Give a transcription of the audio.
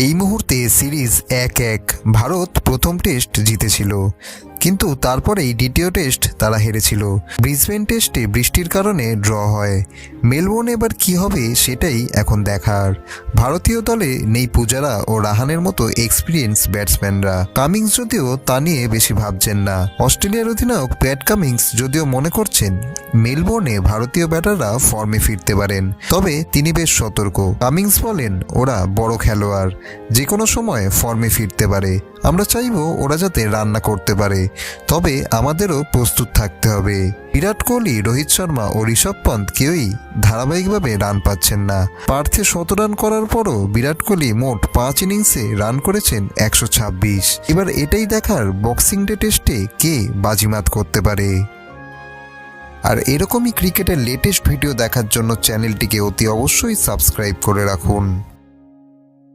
এই মুহূর্তে সিরিজ 1-1। ভারত প্রথম টেস্ট জিতেছিল, কিন্তু তারপরেই দ্বিতীয় টেস্ট তারা হেরেছিল। ব্রিসবেন টেস্টে বৃষ্টির কারণে ড্র হয়। মেলবোর্নে এবার কি হবে সেটাই এখন দেখার। ভারতীয় দলে নেই পূজারা ও রাহানের মতো এক্সপিরিয়েন্স ব্যাটসম্যানরা। কামিন্স যদিও তা নিয়ে বেশি ভাবছেন না। অস্ট্রেলিয়ার অধিনায়ক প্যাট কামিন্স যদিও মনে করছেন মেলবোর্নে ভারতীয় ব্যাটাররা ফর্মে ফিরতে পারেন, তবে তিনি বেশ সতর্ক। কামিন্স বলেন, ওরা বড় খেলোয়াড়, যে কোনো সময় ফর্মে ফিরতে পারে। আমরা চাইবো ওরা যাতে রান্না করতে পারে, তবে আমাদেরও প্রস্তুত থাকতে হবে। বিরাট কোহলি, রোহিত শর্মা ও ঋষভ পন্ত কেউই ধারাবাহিকভাবে রান পাচ্ছেন না। পার্থে 100 রান করার পরও বিরাট কোহলি মোট 5 ইনিংসে রান করেছেন 126। এবার এটাই দেখার বক্সিং ডে টেস্টে কে বাজিমাত করতে পারে। আর এরকমই ক্রিকেটের লেটেস্ট ভিডিও দেখার জন্য চ্যানেলটিকে অতি অবশ্যই সাবস্ক্রাইব করে রাখুন।